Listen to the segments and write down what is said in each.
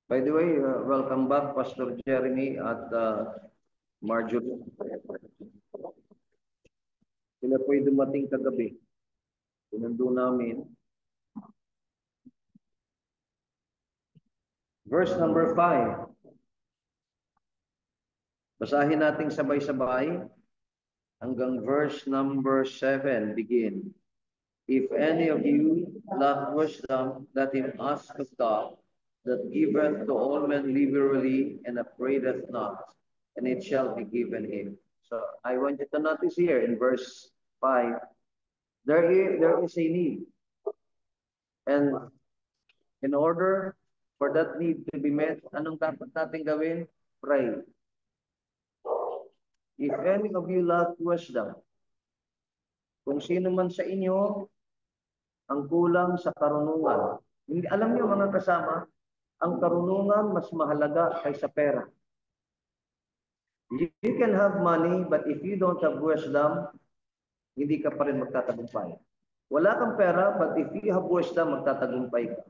By the way, welcome back, Pastor Jeremy at Marjorie. Sila po'y dumating kagabi. Sinundo namin. Verse number 5. Basahin natin sabay-sabay hanggang verse number 7. Begin. If any of you lack wisdom, let him ask of God, that giveth to all men liberally and upbraideth not, and it shall be given him. So I want you to notice here in verse 5, there is a need. And in order for that need to be met, anong dapat natin gawin? Pray. If any of you lack wisdom, kung sino man sa inyo ang kulang sa karunungan. Hindi, alam niyo mga kasama, ang karunungan mas mahalaga kaysa pera. You can have money, but if you don't have wisdom, hindi ka pa rin magtatagumpay. Wala kang pera, but if you have wisdom, magtatagumpay ka.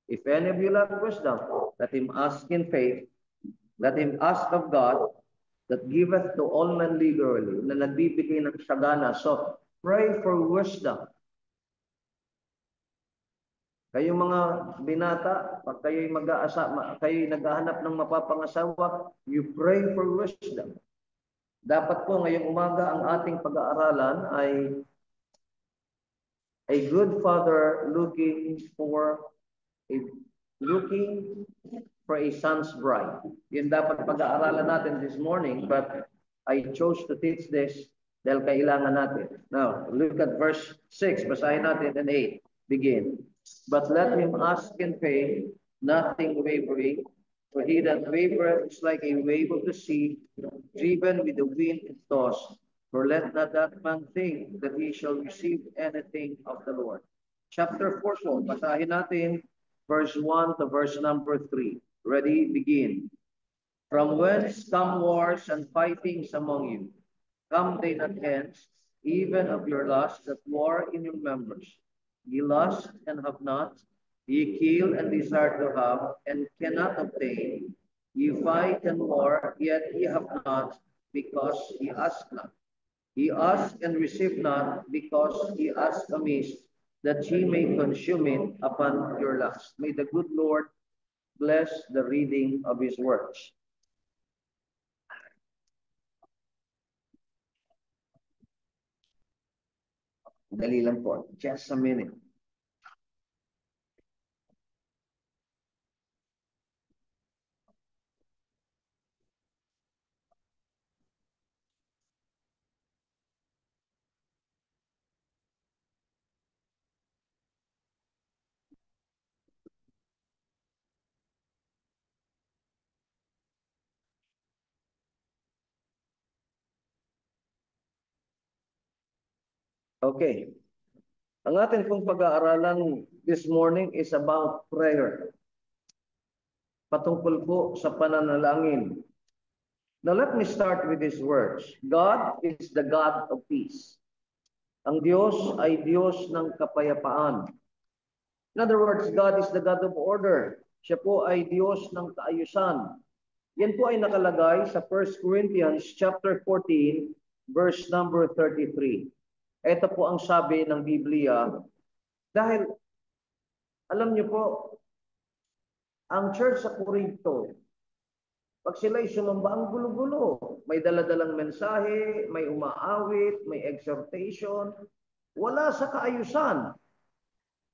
If any of you lack wisdom, let him ask in faith, let him ask of God, that giveth to all men liberally, na nagbibigay ng sagana. So, pray for wisdom. Kayong mga binata, pag kayo'y kayo'y naghahanap ng mapapangasawa, you pray for wisdom. Dapat po ngayong umaga ang ating pag-aaralan ay a good father looking for a son's bride. Yun dapat pag-aaralan natin this morning, but I chose to teach this dahil kailangan natin. Now, look at verse 6. Basahin natin and 8. Begin. But let him ask in faith, nothing wavering, for he that wavereth is like a wave of the sea, driven with the wind and tossed. For let not that man think that he shall receive anything of the Lord. Chapter 4 po, basahin natin verse 1 to verse number 3. Ready? Begin. From whence come wars and fightings among you? Come they not hence, even of your lust that war in your members. Ye lust and have not, ye kill and desire to have, and cannot obtain. Ye fight and war, yet ye have not, because ye ask not. Ye ask and receive not, because ye ask amiss, that ye may consume it upon your lust. May the good Lord bless the reading of his words. Dali lang po. Just a minute. Okay. Ang ating pong pag-aaralan this morning is about prayer. Patungkol po sa pananalangin. Now let me start with these words. God is the God of peace. Ang Diyos ay Diyos ng kapayapaan. In other words, God is the God of order. Siya po ay Diyos ng kaayusan. Yan po ay nakalagay sa 1 Corinthians chapter 14, verse number 33. Ito po ang sabi ng Biblia. Dahil, alam niyo po, ang church sa Corinto, pag sila'y sumamba, ang gulo-gulo. May daladalang mensahe, may umaawit, may exhortation. Wala sa kaayusan.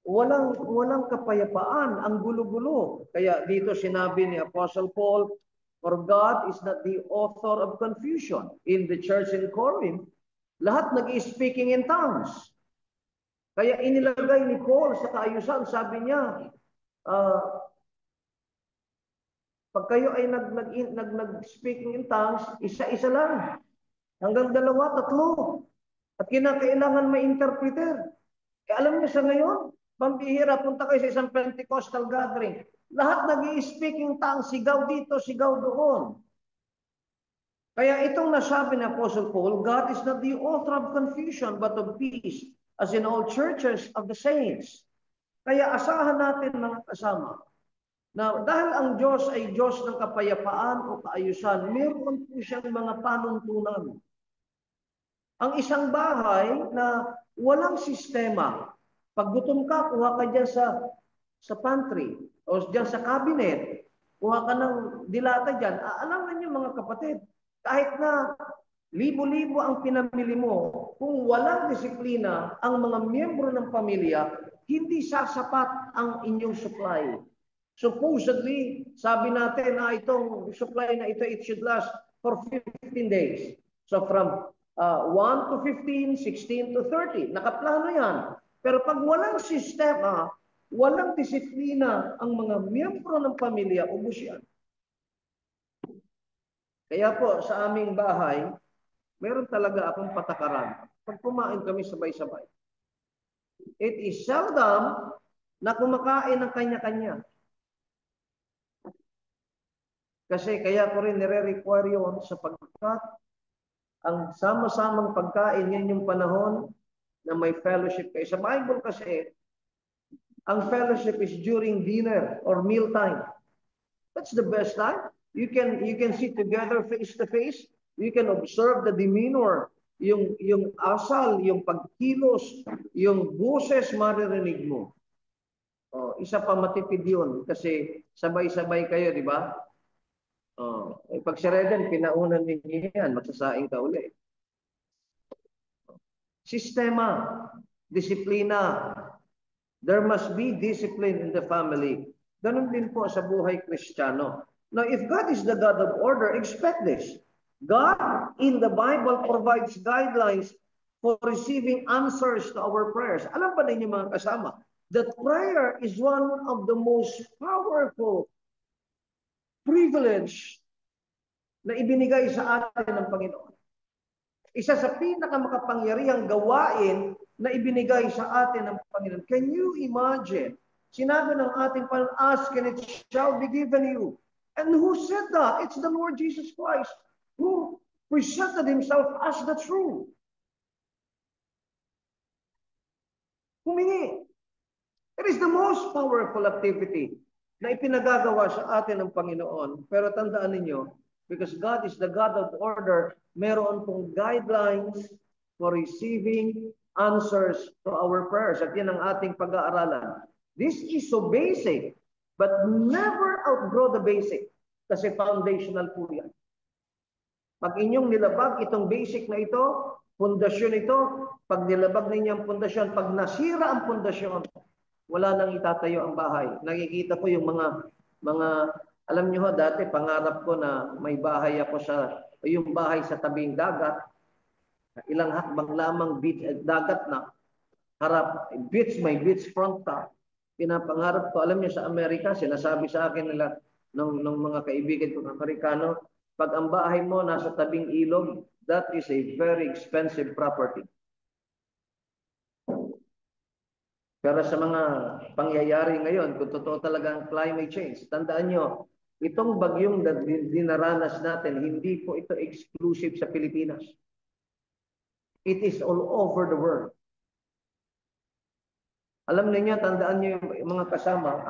Walang kapayapaan. Ang gulo-gulo. Kaya dito sinabi ni Apostle Paul, for God is not the author of confusion. In the church in Corinth, lahat nag-speaking in tongues. Kaya inilagay ni Paul sa kaayusan, sabi niya, pag kayo ay nag-speaking in tongues, isa-isa lang. Hanggang 2, 3. At kinakailangan may interpreter. Alam niyo sa ngayon, pambihira, punta kayo sa isang Pentecostal gathering. Lahat nag-i-speaking tongues, sigaw dito, sigaw doon. Kaya itong nasabi ni Apostle Paul, God is not the author of confusion, but of peace, as in all churches of the saints. Kaya asahan natin mga kasama, Now, dahil ang Diyos ay Diyos ng kapayapaan o kaayusan, meron po siyang mga panuntunan. Ang isang bahay na walang sistema, pag gutom ka, kuha ka dyan sa pantry o dyan sa cabinet, kuha ka ng dilata dyan. Alam na niyo mga kapatid, kahit na libo-libo ang pinamili mo, kung walang disiplina ang mga miyembro ng pamilya, hindi sasapat ang inyong supply. Supposedly, sabi natin na itong supply na ito, it should last for 15 days. So from 1 to 15, 16 to 30. Nakaplano yan. Pero pag walang sistema, walang disiplina ang mga miyembro ng pamilya, ubos yan. Kaya po, sa aming bahay, meron talaga akong patakaran. Pag kumain kami sabay-sabay. It is seldom na kumakain ng kanya-kanya. Kasi kaya ko rin nire-require yun sapagkat ang sama-samang pagkain, yan yung panahon na may fellowship kayo. Sa Bible kasi, ang fellowship is during dinner or meal time. That's the best time. You can sit together face to face. You can observe the demeanor, yung asal, yung pagkilos, yung boses maririnig mo. Oh, isa pa matipid yun kasi sabay-sabay kayo, di ba? Oh, pag si Reden, pinaunan ninyo yan, magsasaing ka ulit. Sistema, disiplina. There must be discipline in the family. Ganun din po sa buhay Kristiyano. Now, if God is the God of order, expect this. God in the Bible provides guidelines for receiving answers to our prayers. Alam ba ninyo mga kasama, that prayer is one of the most powerful privilege na ibinigay sa atin ng Panginoon. Isa sa pinakamakapangyarihang gawain na ibinigay sa atin ng Panginoon. Can you imagine? Sinabi ng ating Panginoon, ask and it shall be given you. And who said that? It's the Lord Jesus Christ who presented himself as the truth. Humingi. It is the most powerful activity na ipinagagawa sa atin ng Panginoon. Pero tandaan ninyo, because God is the God of order, meron pong guidelines for receiving answers to our prayers. At yan ang ating pag-aaralan. This is so basic, but never outgrow the basic. Kasi foundational po yan. Pag inyong nilabag itong basic na ito, pundasyon ito, pag nilabag ninyo ang pundasyon, pag nasira ang pundasyon, wala nang itatayo ang bahay. Nakikita ko yung mga alam niyo ho, dati pangarap ko na may bahay ako yung bahay sa tabing dagat. Ilang hakbang lamang beach, dagat na. Harap, beach, may beach front ka. Pinapangarap ko, alam niyo sa Amerika, sinasabi sa akin nila ng mga kaibigan ko Amerikano, pag ang bahay mo nasa tabing ilog, that is a very expensive property. Pero sa mga pangyayari ngayon, kung totoo talaga ang climate change, tandaan nyo, itong bagyong dinaranas natin, hindi po ito exclusive sa Pilipinas. It is all over the world. Alam niyo, tandaan niyo yung mga kasama,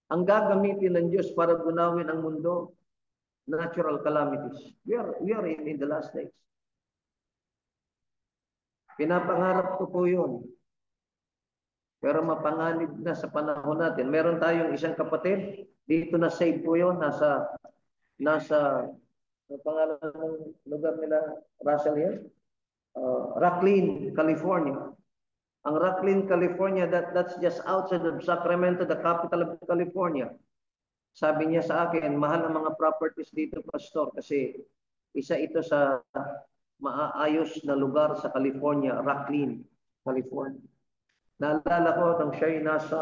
ang gagamitin ng Diyos para gunawin ang mundo, natural calamities. We are in the last days. Pinapangarap ko po yun. Pero mapanganib na sa panahon natin. Meron tayong isang kapatid, dito na save po yun, nasa pangalan ng lugar nila, Russell Hill? Rocklin, California. Ang Rocklin, California, that's just outside of Sacramento, the capital of California. Sabi niya sa akin, mahal ang mga properties dito, Pastor, kasi isa ito sa maayos na lugar sa California, Rocklin, California. Naalala ko nung siya nasa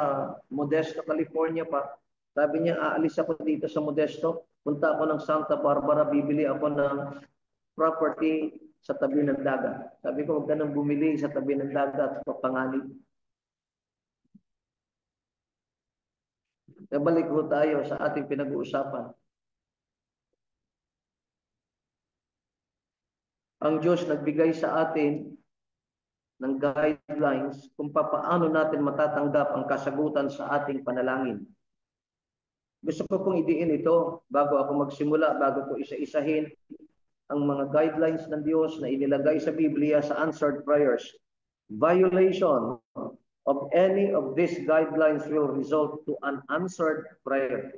Modesto, California pa. Sabi niya, aalis ako dito sa Modesto. Punta ako ng Santa Barbara, bibili ako ng property sa tabi ng dagat. Sabi ko, huwag ka nang bumili sa tabi ng dagat, panganib. Nabalik ho tayo sa ating pinag-uusapan. Ang Diyos nagbigay sa atin ng guidelines kung paano natin matatanggap ang kasagutan sa ating panalangin. Gusto ko pong idiin ito bago ako magsimula, bago ko isa-isahin ang mga guidelines ng Diyos na inilagay sa Biblia sa answered prayers. Violation of any of these guidelines will result to an answered prayer.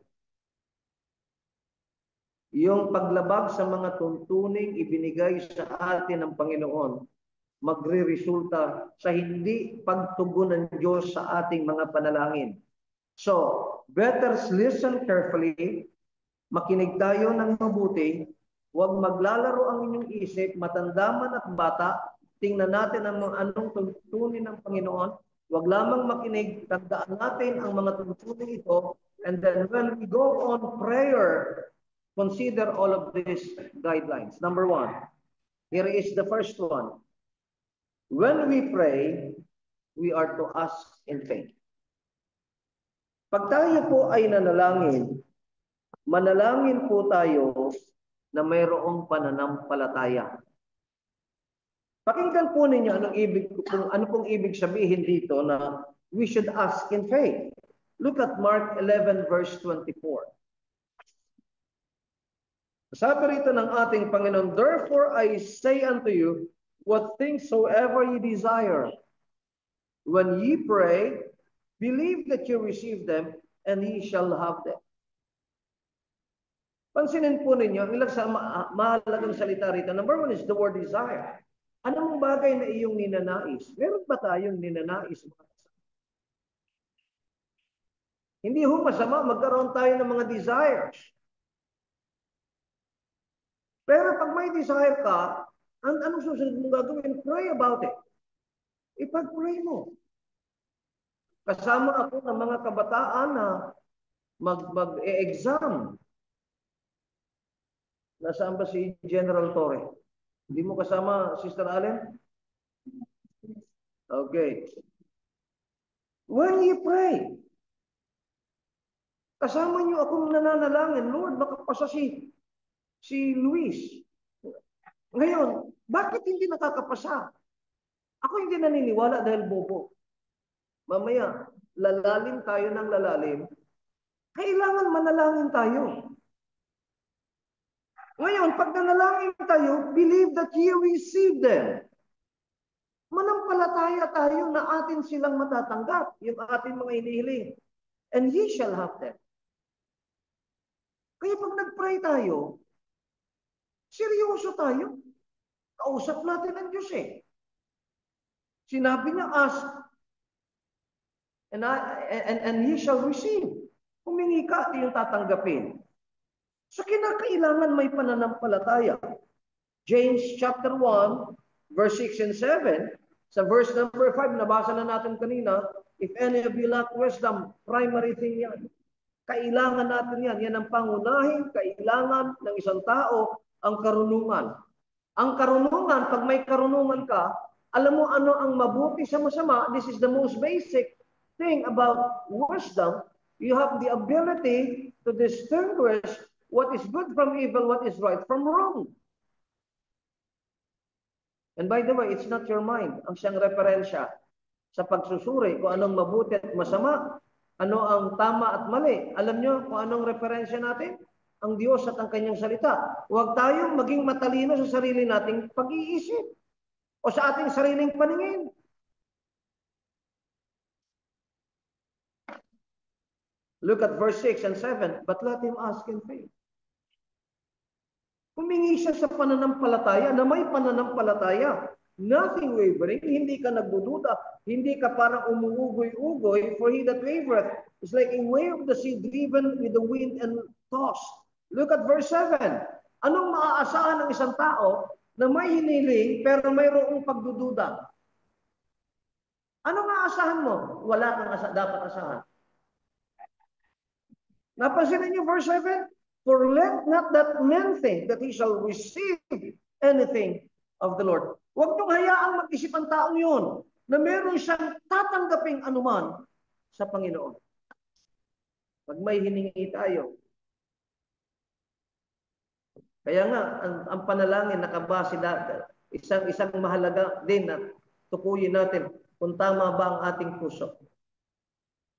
Yung paglabag sa mga tuntuning ibinigay sa atin ng Panginoon, magre-resulta sa hindi pagtugon ng Diyos sa ating mga panalangin. So, better listen carefully, makinig tayo ng mabuti, huwag maglalaro ang inyong isip, matanda man at bata, tingnan natin ang mga anong tuntunin ng Panginoon, huwag lamang makinig, tandaan natin ang mga tuntunin ito, and then when we go on prayer, consider all of these guidelines. Number 1, here is the first one. When we pray, we are to ask in faith. Pag tayo po ay nanalangin, manalangin po tayo na mayroong pananampalataya. Pakinggan po ninyo ano pong ibig sabihin dito na we should ask in faith. Look at Mark 11 verse 24. Sabi rito ng ating Panginoon, therefore I say unto you, what things soever ye desire, when ye pray, believe that you receive them, and ye shall have them. Pansinin po ninyo, ilang sa mahalagang salita rito. Number 1 is the word desire. Anong bagay na iyong ninanais? Meron ba tayong ninanais? Hindi ho masama, magkaroon tayo ng mga desires. Pero pag may desire ka, anong susunod mong gagawin? Pray about it. Ipag-pray mo. Kasama ako ng mga kabataan na mag-e-exam. Nasaan ba si General Torre? Hindi mo kasama, Sister Allen? Okay. When you pray, kasama niyo akong nananalangin, Lord, makapasa si Luis. Ngayon, bakit hindi nakakapasa? Ako hindi naniniwala dahil bobo. Mamaya, lalalim tayo ng lalalim. Kailangan manalangin tayo. Ngayon, pag nanalangin tayo, believe that you receive them. Manampalataya tayo na atin silang matatanggap, yung ating mga hinihiling. And ye shall have them. Kaya pag nag-pray tayo, seryoso tayo. Kausap natin ang Diyos eh. Sinabi niya, ask, and ye shall receive. Humingi ka, yung tatanggapin. So kinakailangan may pananampalataya. James chapter 1, verse 6 and 7, sa verse number 5, nabasa na natin kanina, if any of you lack wisdom, primary thing yan. Kailangan natin yan. Yan ang pangunahing kailangan ng isang tao, ang karunungan. Ang karunungan, pag may karunungan ka, alam mo ano ang mabuti sa masama, this is the most basic thing about wisdom. You have the ability to distinguish what is good from evil, what is right from wrong. And by the way, it's not your mind ang siyang referensya sa pagsusuri kung anong mabuti at masama, ano ang tama at mali. Alam nyo kung anong referensya natin? Ang Diyos at ang kanyang salita. Huwag tayong maging matalino sa sarili nating pag-iisip o sa ating sariling paningin. Look at verse 6 and 7. But let him ask in faith. Humingi siya sa pananampalataya na may pananampalataya. Nothing wavering, hindi ka nagdududa, hindi ka parang umuugoy-ugoy, for he that wavereth is like a wave of the sea driven with the wind and tossed. Look at verse 7. Anong maaasahan ng isang tao na may hiniling pero mayroong pagdududa? Anong aasahan mo? Wala kang dapat asahan. Napansin niyo verse 7? For let not that man think that he shall receive anything of the Lord. Huwag niyong hayaang mag-isip ang taong yun na meron siyang tatanggaping anuman sa Panginoon. Pag may hiningi tayo. Kaya nga, ang panalangin nakabase natin. Isang mahalaga din na tukuyin natin kung tama ba ang ating puso.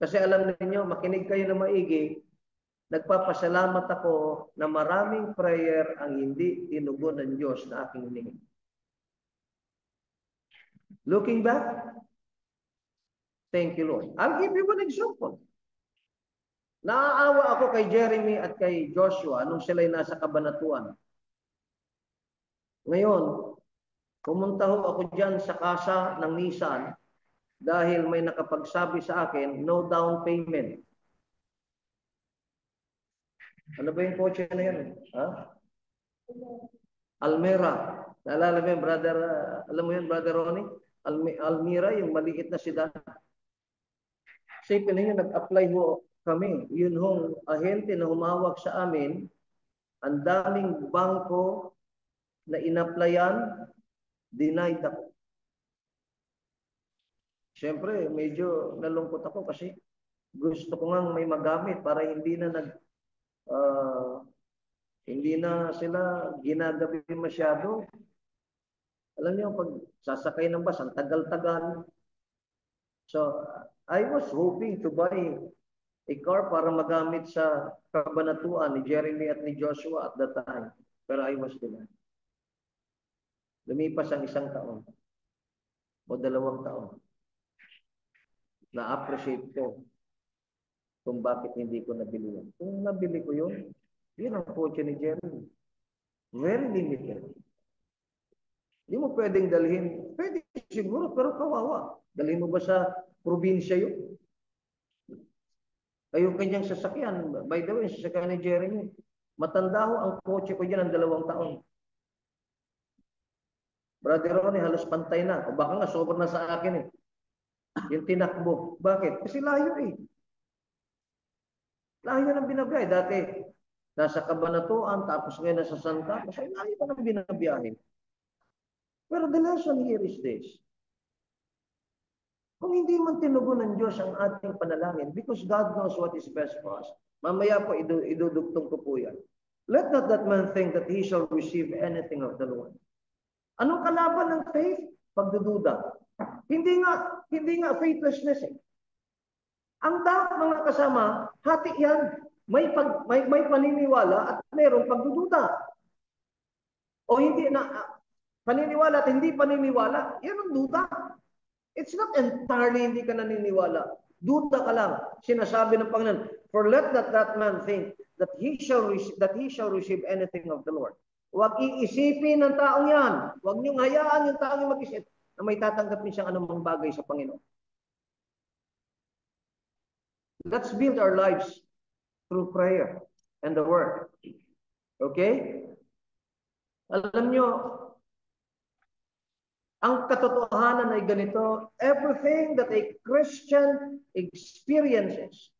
Kasi alam niyo, makinig kayo na maigi, Nagpapasalamat ako na maraming prayer ang hindi tinugon ng Diyos na aking hiningi. Looking back, thank you, Lord. I'll give you one example. Naaawa ako kay Jeremy at kay Joshua nung sila'y nasa kabanatuan. Ngayon, pumunta ho ako dyan sa kasa ng Nissan dahil may nakapagsabi sa akin, no down payment. Ano ba yung kotse na yan? Ha? Almera. Naalala mo yun, brother, alam mo yun, brother Ronnie? Almira, yung maliit na sedan. Sige ninyo, nag-apply ho kami. Yun hong ahente na humawak sa amin, ang daming bangko na inaplayan, denied ako. Siyempre, medyo nalungkot ako kasi gusto ko nga may magamit para hindi na sila ginagabi masyado. Alam niyo, pag sasakay ng bus, ang tagal-tagal. So, I was hoping to buy a car para magamit sa kabanatuan ni Jeremy at ni Joshua at that time. Pero I was denied. Lumipas ang 1 taon o 2 taon. Na-appreciate ko kung bakit hindi ko nabili yan. Kung nabili ko yun, yun ang kotse ni Jeremy. Very limited. Hindi mo pwedeng dalhin. Pwede siguro, pero kawawa. Dalhin mo ba sa probinsya yun? Yung kanyang sasakyan, by the way, sasakyan ni Jeremy, matanda ho ang kotse ko dyan ng 2 taon. Brother Ronnie, halos pantay na. O baka nga, sobrang na sa akin eh. Yung tinakbo. Bakit? Kasi layo eh. Layo ng binabiyay. Dati, nasa Cabanatuan, tapos ngayon nasa San Carlos, ay layo pa ng binabiyahin. Pero the lesson here is this. Kung hindi man tinugon ng Diyos ang ating panalangin, because God knows what is best for us, mamaya po idudugtong ko po yan. Let not that man think that he shall receive anything of the Lord. Anong kalaban ng faith? Pagdududa. Hindi nga faithlessness eh. Ang dapat mga kasama, hati yan. May paniniwala at mayroong pagdududa. O hindi na paniniwala at hindi paniniwala, yan ang duda. It's not entirely hindi ka naniniwala. Duda ka lang. Sinasabi ng Panginoon, for let not that man think that he shall receive anything of the Lord. Huwag iisipin ng taong yan. Huwag niyong hayaan yung taong yung mag-isip na may tatanggapin siyang anumang bagay sa Panginoon. Let's build our lives through prayer and the Word. Okay? Alam niyo, ang katotohanan ay ganito, everything that a Christian experiences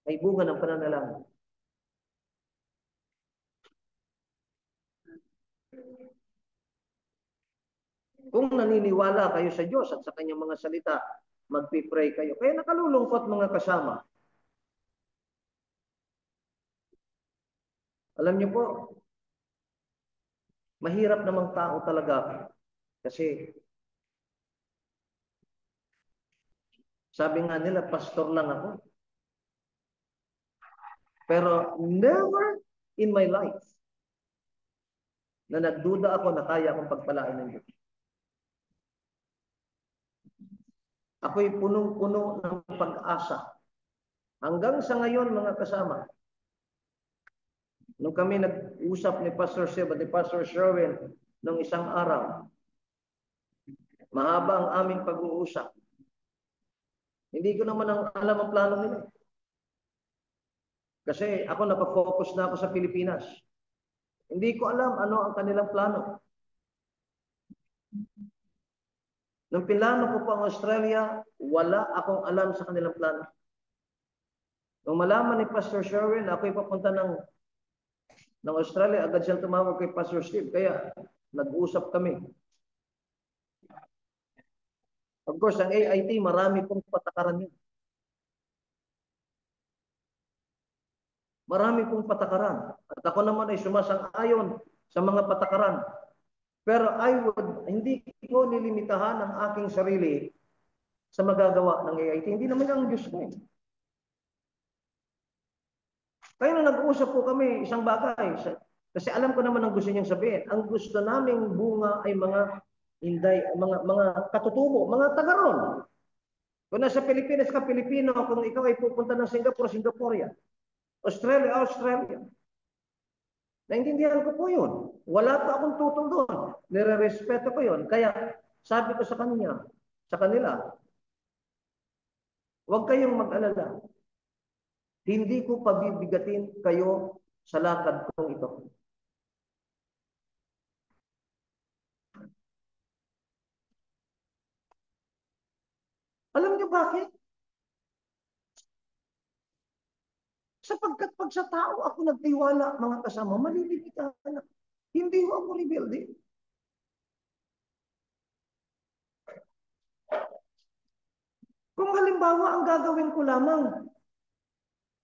ay bunga ng pananalangin. Kung naniniwala kayo sa Diyos at sa kanyang mga salita, magpipray kayo. Kaya nakalulungkot mga kasama. Alam niyo po, mahirap namang tao talaga. Kasi, sabi nga nila, pastor lang ako. Pero never in my life na nagduda ako na kaya akong pagpalain ng Diyos. Ako'y punong-puno ng pag-asa. Hanggang sa ngayon, mga kasama, nung kami nag-usap ni Pastor Seb at ni Pastor Sherwin nung isang araw, mahaba ang aming pag-uusap. Hindi ko naman alam ang plano nila. Kasi ako napafocus na ako sa Pilipinas. Hindi ko alam ano ang kanilang plano. Nung pinlano ko po ang Australia, wala akong alam sa kanilang plano. Nung malaman ni Pastor Sherwin, ako'y papunta ng Australia, agad siyang tumawag kay Pastor Steve. Kaya nag-usap kami. Of course, ang AIT, marami pong patakaran yun. Marami pong patakaran. At ako naman ay sumasang-ayon sa mga patakaran. Pero hindi ko nilimitahan ang aking sarili sa magagawa ng AIT. Hindi naman ang Diyos ko. Kaya nung nag-uusap po kami, isang bagay, kasi alam ko naman ang gusto niyang sabihin. Ang gusto naming bunga ay mga Inday, mga katutubo, mga taga-ron. Kung nasa Pilipinas ka, Pilipino. Kung ikaw ay pupunta ng Singapore, Singaporean. Australia, Australia. Naintindihan ko po yun. Wala pa akong tutol doon. Nire-respeto ko yun. Kaya sabi ko sa kanila, huwag kayong mag-alala. Hindi ko pabibigatin kayo sa lakad kong ito. Alam niyo bakit? Sapagkat pag sa tao ako nagtiwala, mga kasama, maliliit ka na. Hindi ko ako rebelde. Kung halimbawa, ang gagawin ko lamang,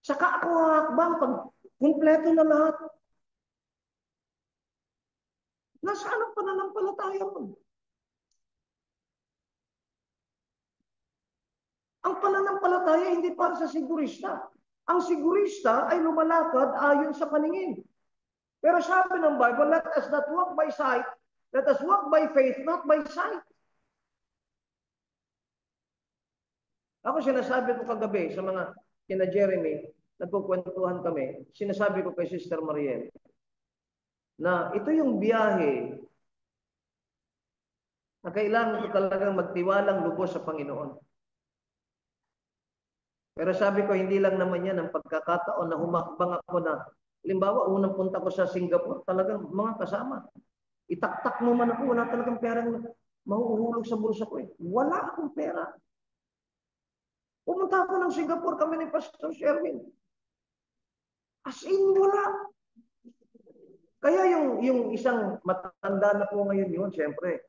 saka ako hakbang pag kumpleto na lahat. Nasaan ang pananampalataya mo? Ang pananampalataya hindi para sa sigurista. Ang sigurista ay lumalakad ayon sa paningin. Pero sabi ng Bible, let us not walk by sight, let us walk by faith, not by sight. Ako sinasabi ko kagabi sa mga kina Jeremy, nagkukwentuhan kami, sinasabi ko kay Sister Mariel, na ito yung biyahe na kailangan ko talagang magtiwalang lubos sa Panginoon. Pero sabi ko, hindi lang naman yan ang pagkakataon na humakbang ako na, halimbawa, unang punta ko sa Singapore, talagang mga kasama. Itaktak mo man ako, wala talagang perang mahuhulog sa bulsa ko. Wala akong pera. Pumunta ako ng Singapore, kami ni Pastor Sherwin. As in, wala. Kaya yung isang matanda na po ngayon yun, siyempre,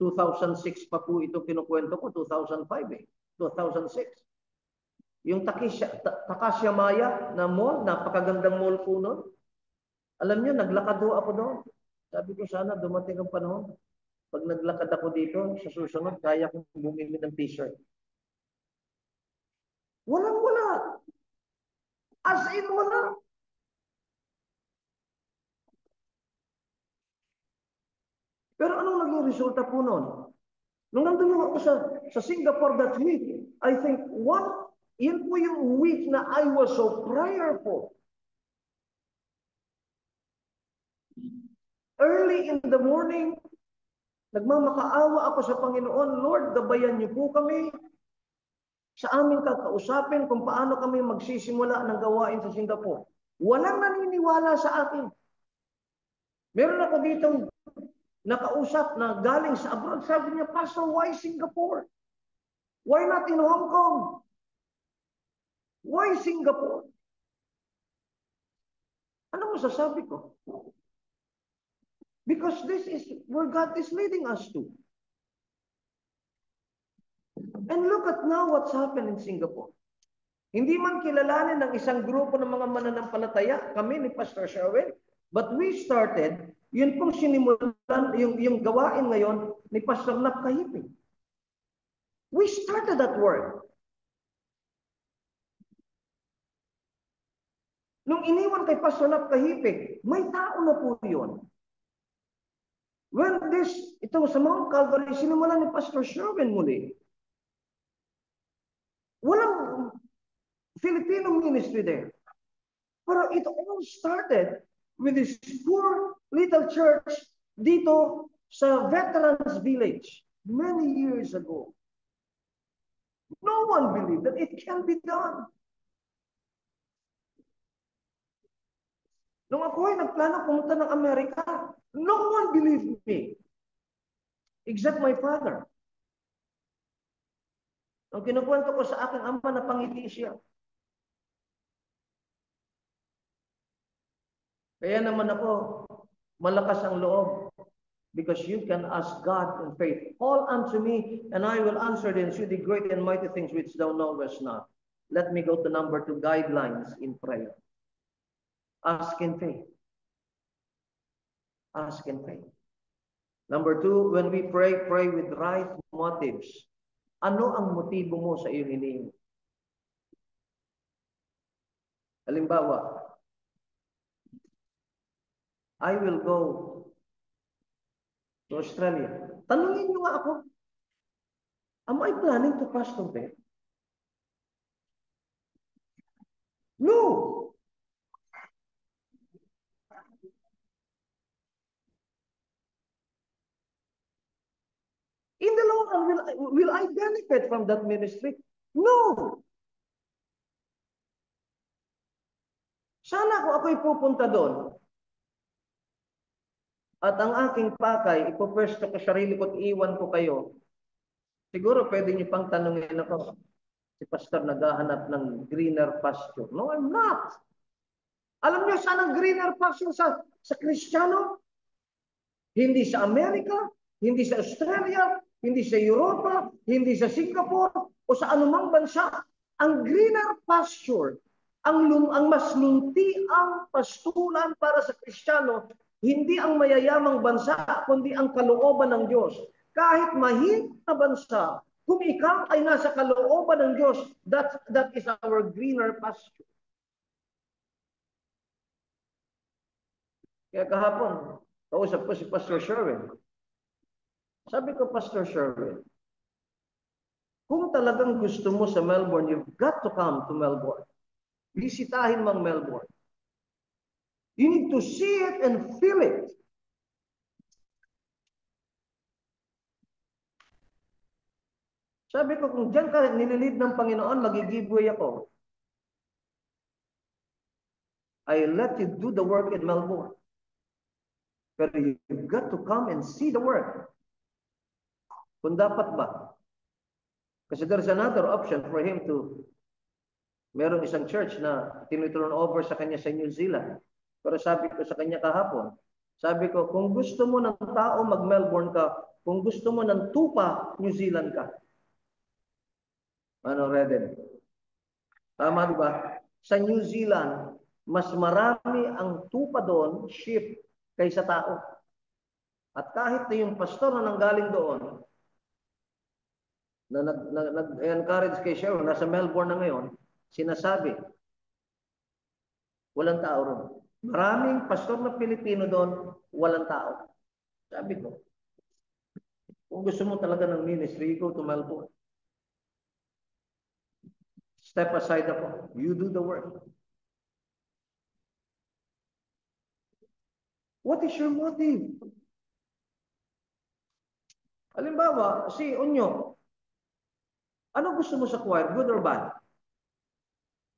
2006 pa po ito kinukwento ko, 2005 eh. 2006. Yung Takashya Maya na mall, napakagandang mall po noon. Alam niyo, naglakad ho ako doon. Sabi ko sana dumating ang panahon. Pag naglakad ako dito, sa susunod, kaya kong bumili ng t-shirt. Walang-wala. As in, wala. Pero anong naging resulta po noon? Nung nandun ako sa Singapore that week, I think, yun po yung week na I was so prayerful. Early in the morning, nagmamakaawa ako sa Panginoon, Lord, gabayan niyo po kami sa aming kakausapin kung paano kami magsisimula ng gawain sa Singapore. Walang naniniwala sa akin. Meron ako ditong nakausap na galing sa abroad. Sabi niya, Pastor, why Singapore? Why not in Hong Kong? Why Singapore? Ano masasabi ko? Because this is where God is leading us to. And look at now what's happened in Singapore. Hindi man kilalanin ng isang grupo ng mga mananampalataya, kami ni Pastor Sherwin, but we started, yun pong sinimulan, yung gawain ngayon ni Pastor Nap Kahiping. We started that work. Nung iniwan kay Pastor Nap Kahiping, may tao na po yun. When ito sa Mount Calvary, sinimulan ni Pastor Sherwin muli. Walang Filipino ministry there. Pero it all started with this poor little church dito sa Veterans Village many years ago. No one believed that it can be done. Nung ako ay nagplano pumunta ng Amerika, no one believed me. Except my father. Ang kinukwento ko sa aking ama, napangiti siya. Kaya naman ako, malakas ang loob. Because you can ask God in faith. Call unto me, and I will answer thee, and show thee great and mighty things which thou knowest not. Let me go to number 2, guidelines in prayer. Ask in faith. Ask in faith. Number 2, when we pray, pray with right motives. Ano ang motibo mo sa iyong hinihingi? Halimbawa, I will go to Australia. Tanungin niyo nga ako, am I planning to pastor there? No. In the long run, will I benefit from that ministry? No. Sana kung ako'y pupunta doon, at ang aking pakay, ipopwesto ko sarili ko at iwan ko kayo, siguro pwede niyo pang tanungin ako, si pastor naghahanap ng greener pasture. No, I'm not. Alam niyo saan ang greener pasture sa Kristiyano? Hindi sa Amerika, hindi sa Australia, hindi sa Europa, hindi sa Singapore, o sa anumang bansa. Ang greener pasture, ang mas luntiang pastulan para sa Kristiyano, hindi ang mayayamang bansa, kundi ang kalooban ng Diyos. Kahit mahirap na bansa, kung ikaw ay nasa kalooban ng Diyos, that is our greener pasture. Kaya kahapon, kausap ko si Pastor Sherwin. Sabi ko, Pastor Sherwin, kung talagang gusto mo sa Melbourne, you've got to come to Melbourne. Bisitahin mang Melbourne. You need to see it and feel it. Sabi ko, kung dyan ka nililid ng Panginoon, mag-giveaway ako. I let you do the work in Melbourne. Pero you've got to come and see the work. Kung dapat ba? Kasi there's another option for him to, meron isang church na tinuturn over sa kanya sa New Zealand. Pero sabi ko sa kanya kahapon, sabi ko, kung gusto mo ng tao, mag-Melbourne ka. Kung gusto mo ng tupa, New Zealand ka. Ano, Reden? Tama, di ba? Sa New Zealand, mas marami ang tupa doon, sheep, kaysa tao. At kahit na yung pastor na nanggaling doon, na nag-encourage kay Sharon, nasa Melbourne na ngayon, sinasabi, walang tao ron. Maraming pastor na Pilipino doon, walang tao. Sabi ko, kung gusto mo talaga ng ministry, go to Melbourne. Step aside ako. You do the work. What is your motive? Halimbawa, si Onyo, ano gusto mo sa choir? Good or bad?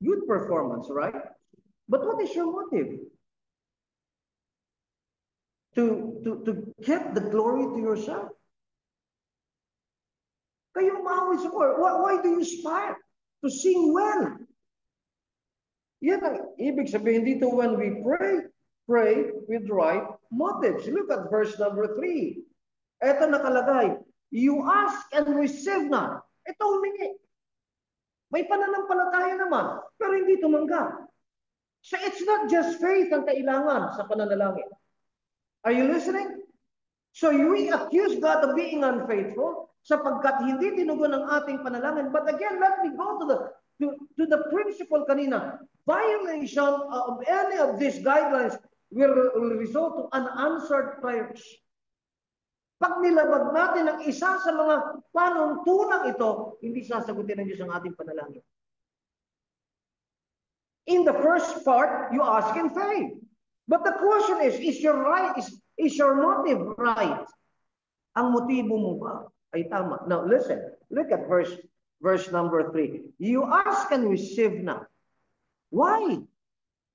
Good performance, right? But what is your motive? To get the glory to yourself? Kayo maawi sa choir. Why do you aspire to sing well? Yan ang ibig sabihin dito when we pray with right motives. Look at verse number 3. Ito nakalagay, you ask and receive not. Ito humingi. May pananampalataya naman, pero hindi tumanggap. So it's not just faith ang kailangan sa pananalangin. Are you listening? So we accuse God of being unfaithful sapagkat hindi tinugon ang ating panalangin. But again, let me go to the principle kanina. Violation of any of these guidelines will result to unanswered prayers. Pag nilabag natin ang isa sa mga panuntunang ito, hindi sasagutin ng Diyos ang ating panalangin. In the first part, you ask in faith. But the question is your motive right? Ang motibo mo ba ay tama? Now listen, look at verse number 3. You ask and receive not. Why?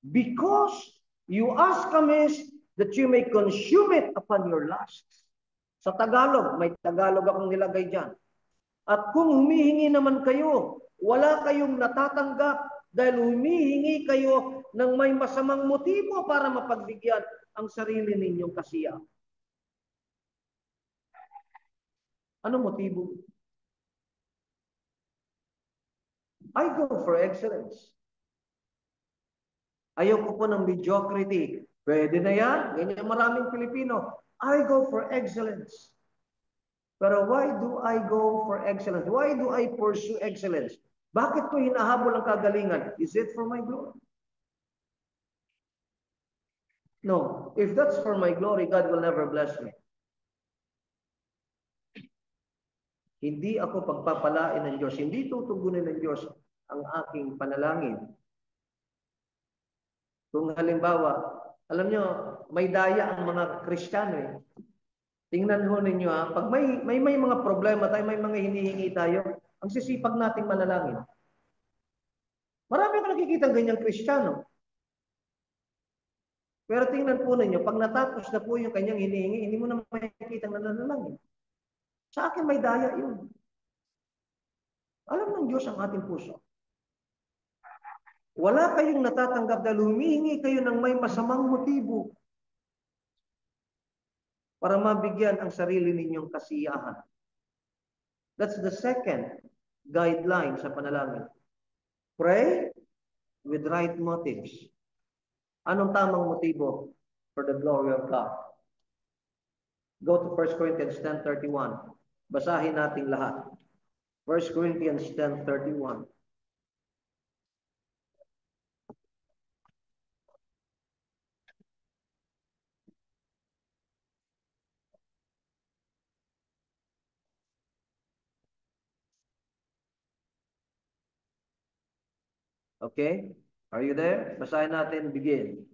Because you ask amiss that you may consume it upon your lusts. Sa Tagalog, may Tagalog akong nilagay dyan. At kung humihingi naman kayo, wala kayong natatanggap dahil humihingi kayo ng may masamang motibo para mapagbigyan ang sarili ninyong kasiyahan. Anong motibo? I go for excellence. Ayoko po ng mediocrity. Pwede na yan. Ganyan maraming Pilipino. I go for excellence. Pero why do I go for excellence? Why do I pursue excellence? Bakit ko hinahabol ang kagalingan? Is it for my glory? No, if that's for my glory, God will never bless me. Hindi ako pagpapalain ng Diyos. Hindi tutugunin ng Diyos ang aking panalangin. Kung halimbawa, alam nyo, may daya ang mga Kristiyano eh. Tingnan ho ninyo ha, pag may mga problema tayo, may mga hinihingi tayo, ang sisipag nating manalangin. Marami ko nakikita ganyang Kristiyano. Pero tingnan po ninyo, pag natapos na po yung kanyang hinihingi, hindi mo na makikita na nanalangin. Sa akin may daya yun. Alam ng Diyos ang ating puso. Wala kayong natatanggap dahil humihingi kayo ng may masamang motibo para mabigyan ang sarili ninyong kasiyahan. That's the second guideline sa panalangin. Pray with right motives. Anong tamang motibo? For the glory of God. Go to 1 Corinthians 10:31. Basahin natin lahat. 1 Corinthians 10:31. Okay? Are you there? Basahin natin, begin.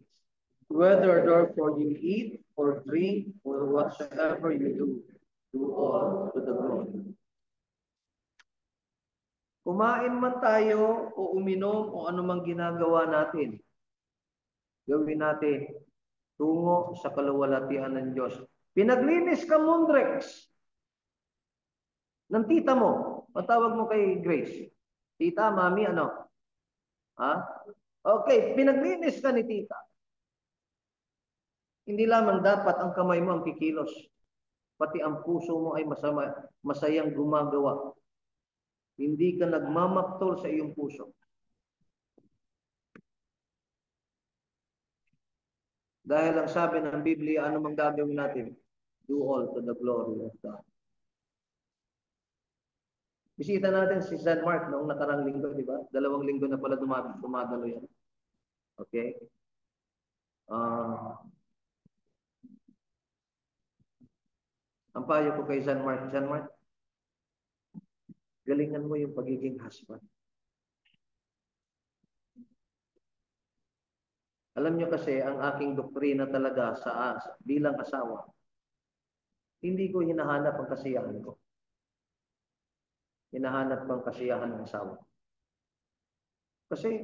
Whether therefore you eat or drink or whatsoever you do all to the glory. Kumain man tayo o uminom o anumang ginagawa natin, gawin natin tungo sa kaluwalhatian ng Diyos. Pinaglinis ka, Mundrex, ng tita mo. Patawag mo kay Grace. Tita, mami, ano? Ha? Okay, pinaglinis ka ni tita. Hindi lamang dapat ang kamay mo ang kikilos. Pati ang puso mo ay masayang gumagawa. Hindi ka nagmamaktol sa iyong puso. Dahil ang sabi ng Biblia, ano mang gagawin natin? Do all to the glory of God. Bisita natin si San Mark noong nakarang linggo, di ba? 2 linggo na pala dumadalo yan. Okay? Ang payo ko kay San Mark, galingan mo yung pagiging husband. Alam nyo kasi, ang aking doktrina talaga bilang asawa, hindi ko hinahanap ang kasiyahan ko. Hinahanap ko ang kasiyahan ng asawa. Kasi,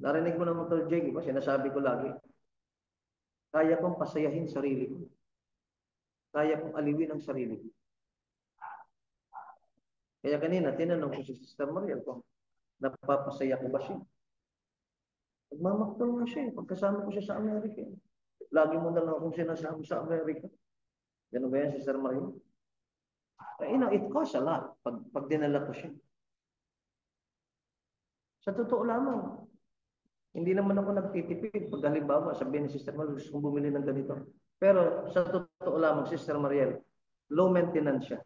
narinig mo naman ito, Jake, diba? Sinasabi ko lagi, kaya kong pasayahin sarili ko. Kaya kong aliwin ang sarili ko. Kaya kanina, tinanong ko si Sister Mariel kung napapasaya ko ba siya. Nagmamaktol na siya. Pagkasama ko siya sa Amerika. Lagi mo na lang akong sinasama sa Amerika. Ganun ba yan, Sister Mariel? It costs a lot pag dinala ko siya. Sa totoo lamang, hindi naman ako nagtitipid. Pag halimbawa, sabihin ni Sister Mariel, gusto kong bumili ng ganito. Pero sa totoo lamang, Sister Mariel, low maintenance siya.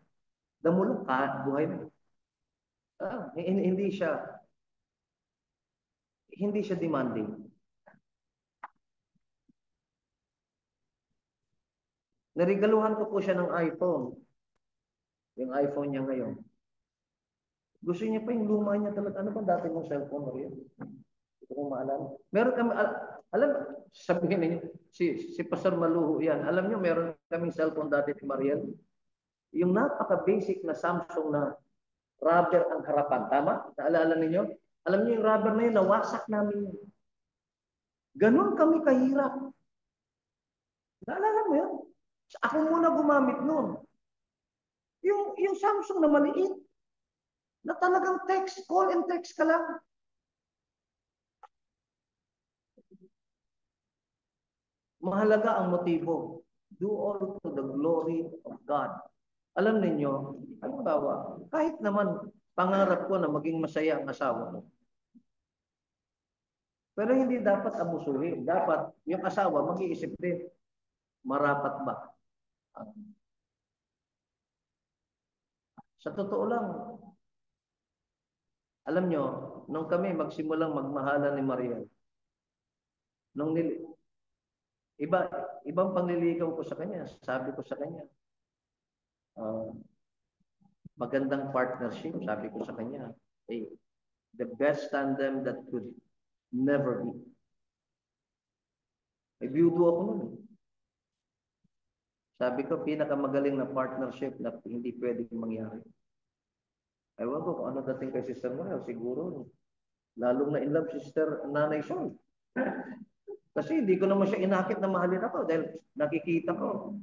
Damulong ka, buhay na. Hindi siya demanding. Narigaluhan ko po siya ng iPhone. Yung iPhone niya ngayon. Gusto niya pa yung luma niya talaga. Ano ba dati mong cellphone, Mariel? Hindi ko maalala. Meron kami, alam, sabihin niyo, si Pastor Maluho yan. Alam niyo, meron kaming cellphone dati ni Mariel. Yung napaka-basic na Samsung na rubber ang harapan. Tama? Naalala ninyo? Alam niyo yung rubber na yun, nawasak namin yun. Ganon kami kahirap. Naalala mo yun? Ako muna gumamit nun. Yung Samsung na maliit, na talagang text, call and text ka lang. Mahalaga ang motibo. Do all to the glory of God. Alam ninyo, halimbawa, kahit naman pangarap ko na maging masaya ang asawa mo. Pero hindi dapat abusuhin. Dapat yung asawa mag-iisip din, marapat ba? Sa totoo lang, alam nyo, nung kami magsimulang magmahalan ni Mariel, Ibang pangliligaw ko sa kanya. Sabi ko sa kanya, magandang partnership, sabi ko sa kanya. The best tandem that could never be. May biyudo ako nun. Sabi ko, pinakamagaling na partnership na hindi pwedeng mangyari. Ewan ko kung ano dating kay Sister Morel, siguro, lalong na in love Sister Nanay Sol. Kasi hindi ko naman siya inakit na mahalin ako dahil nakikita ko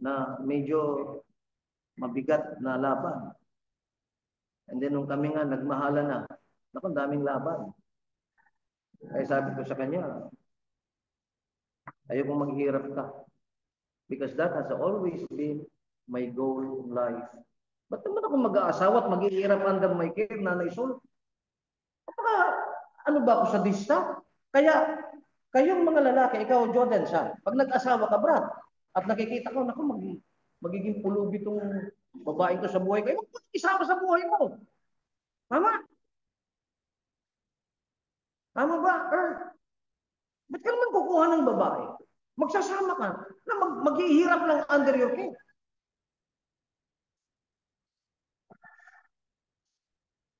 na medyo mabigat na laban. And then nung kami nga nagmahala na, naku, daming laban. Kaya sabi ko sa kanya, ayokong maghirap ka. Because that has always been my goal in life. Ba't naman ako mag-aasawa at maghihirap under my care, Nanay Sol? Ano ba ako sa dista? Kaya, kayong mga lalaki, ikaw, Jordan, siya, pag nag-asawa ka, Brad, at nakikita ko, naku, magiging pulubi itong babae ko sa buhay ko, isama sa buhay mo. Tama? Tama ba, Earth? Ba't ka naman kukuha ng babae? Magsasama ka na maghihirap lang under your care.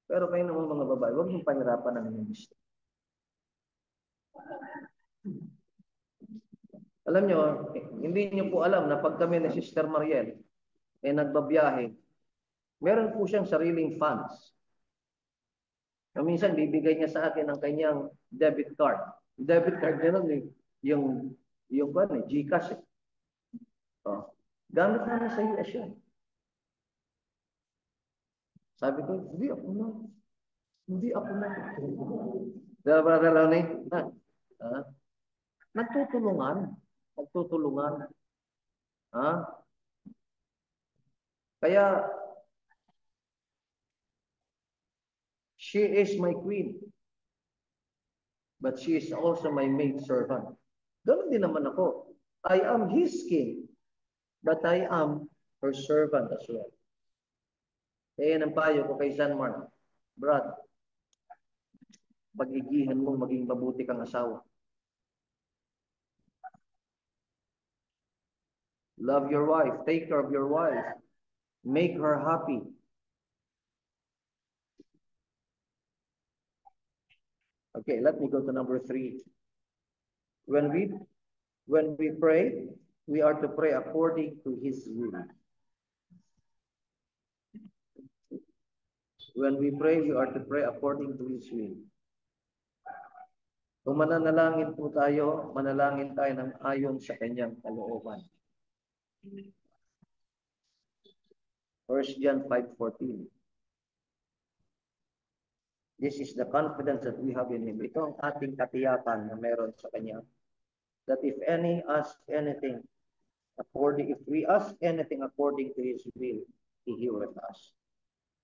Pero kayo naman mga babae, huwag mong pahirapan ang inyong gusto. Alam nyo, hindi nyo po alam na pag kami ni Sister Mariel nagbabiyahe, meron po siyang sariling funds. Minsan, bibigay niya sa akin ang kanyang debit card. Debit card niya nun, yung GCash. Oh. Gamit namin sa US yan. Sabi ko, hindi ako na. Hindi ako na. Diba, Brother Ronnie? Nagtutulungan. Nagtutulungan. Ha? Kaya, she is my queen. But she is also my maid servant. Ganun din naman ako. I am his king. But I am her servant as well. Kaya ang payo ko kay San Mark, Brad, pag-igihan mo maging mabuti kang asawa. Love your wife. Take care of your wife. Make her happy. Okay, let me go to number 3. When we pray, we are to pray according to His will. When we pray, we are to pray according to His will. Kung mananalangin po tayo, manalangin tayo ng ayon sa kanyang kalooban. 1 John 5:14. This is the confidence that we have in Him. Ito ang ating katiyakan na meron sa Kanya. That if we ask anything according to His will, He heareth us.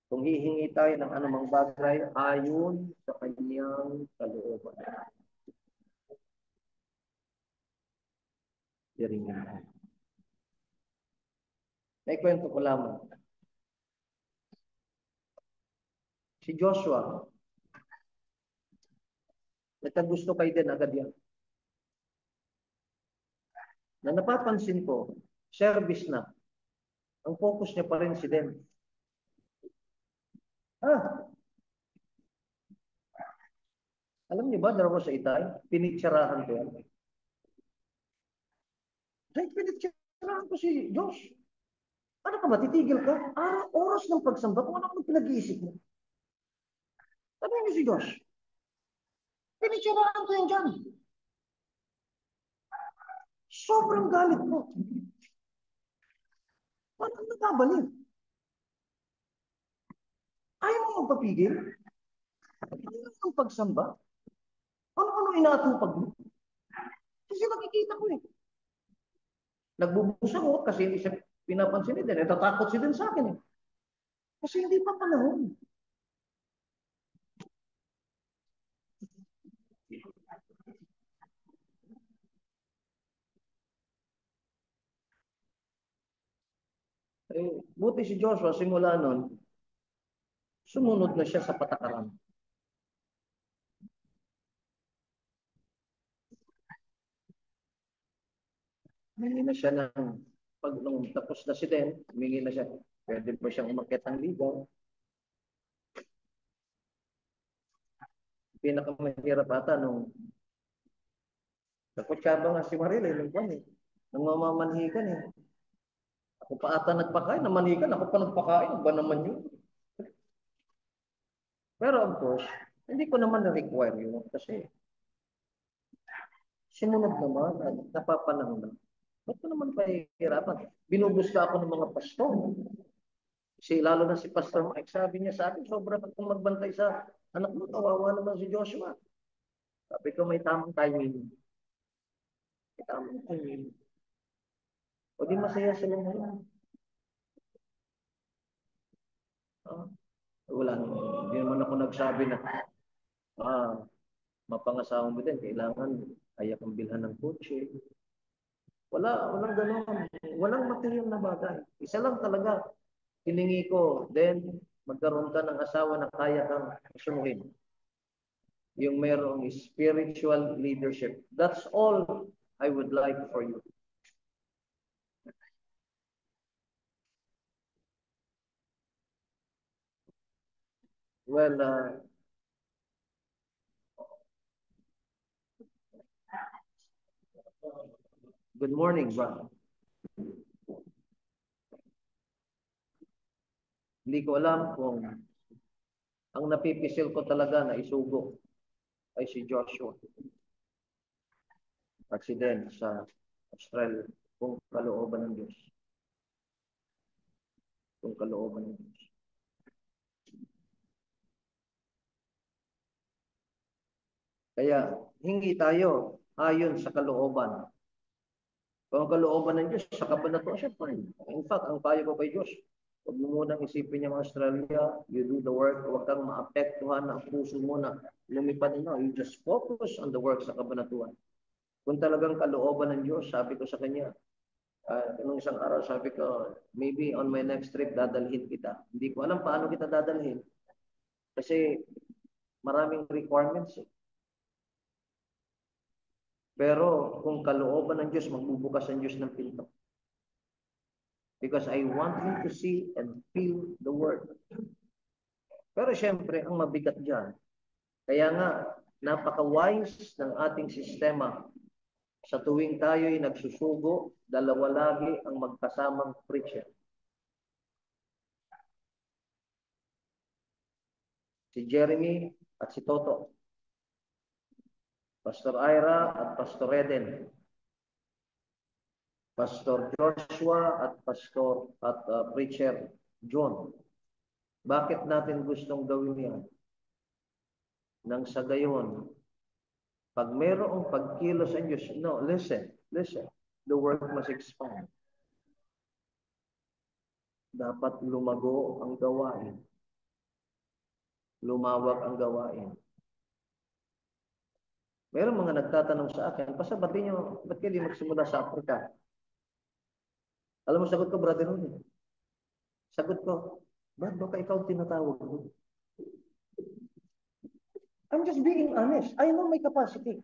Kung hihingi tayo ng anumang bagay, ayon sa Kanyang kalooban. May kwento ko lamang. Si Joshua, nagkagusto kay din agad yan. Na napapansin ko, service na. Ang focus niya pa rin si Den. Alam niyo ba, dalawa sa Itay, pinitsarahan ko yan. Dahil pinitsarahan ko si Josh. Ano ka ba, titigil ka? Oras ng pagsamba, kung ano ang pinag-iisip mo. Ano niyo si Josh? Pinitsarahan ko yan dyan. Sobrang galit mo. Paano ang nagkabalik? Ayaw mo magpapigil? Ano ang pagsamba? Ano inaatupag mo? Kasi nakikita ko eh. Nagbubusangot kasi hindi siya pinapansin din. Natatakot siya din sa akin eh. Kasi hindi pa panahon. Buti si Joshua, simula nun, sumunod na siya sa patakaran. humingi na siya ng, pag nung tapos na si Den, humingi na siya, pwede po siyang umakyat ng ligaw. Pinakamahirap ata nung nakutsaba nga si Maril, nung kwan eh. Nung mamamanhikan eh. Ako pa ata nagpakain, namanikan, ako pa nagpakain, ba naman yun? Pero of course, hindi ko naman na-require yun kasi simunod naman at napapanahon na. Ba't ko naman pahihirapan? Binubusta ako ng mga pastor. Kasi lalo na si Pastor Mike, sabi niya sa akin, sobra pa kung magbantay sa anak mo, kawawa naman si Joshua. Sabi ko, may tamang timing. May tamang timing. O di masaya sila ngayon. Ah, wala naman. Hindi naman ako nagsabi na, mapangasawa mo din, kailangan kaya kang bilhan ng kotse. Walang gano'n. Walang material na bagay. Isa lang talaga, hiningi ko, then magkaroon ka ng asawa na kaya kang sunuhin. Yung mayroong spiritual leadership. That's all I would like for you. Well, good morning, Ron. Hindi ko alam kung ang napipisil ko talaga na isugo ay si Joshua. Accident sa Australia. Kung kalooban ng Diyos. Kung kalooban ng Diyos. Kaya, hingi tayo ayon sa kalooban. Kung ang kalooban ng Diyos, sa kabanatuan siya, fine. In fact, ang payo ko kay Diyos, huwag mo munang isipin yung Australia, you do the work, huwag kang maapektuhan ang puso mo na lumipad na. You just focus on the work sa kabanatuan. Kung talagang kalooban ng Diyos, sabi ko sa kanya, nung isang araw, sabi ko, maybe on my next trip, dadalhin kita. Hindi ko alam paano kita dadalhin. Kasi maraming requirements eh. Pero kung kalooban ng Diyos, magbubukas ang Diyos ng pinto. Because I want him to see and feel the word. Pero syempre, ang mabigat dyan. Kaya nga, napaka-wise ng ating sistema. Sa tuwing tayo'y nagsusugo, dalawa lagi ang magkasamang preacher. Si Jeremy at si Toto. Pastor Ira at Pastor Eden. Pastor Joshua at Pastor at Preacher John. Bakit natin gustong gawin yan? Nang sa gayon, pag mayroong pagkilos ang Diyos, no, listen, the work must expand. Dapat lumago ang gawain. Lumawak ang gawain. Mayroong mga nagtatanong sa akin, Pastor, ba't kayo di magsimula sa Africa? Alam mo, sagot ko, brother, sagot ko, ba't baka ikaw tinatawag mo? I'm just being honest. I know my capacity.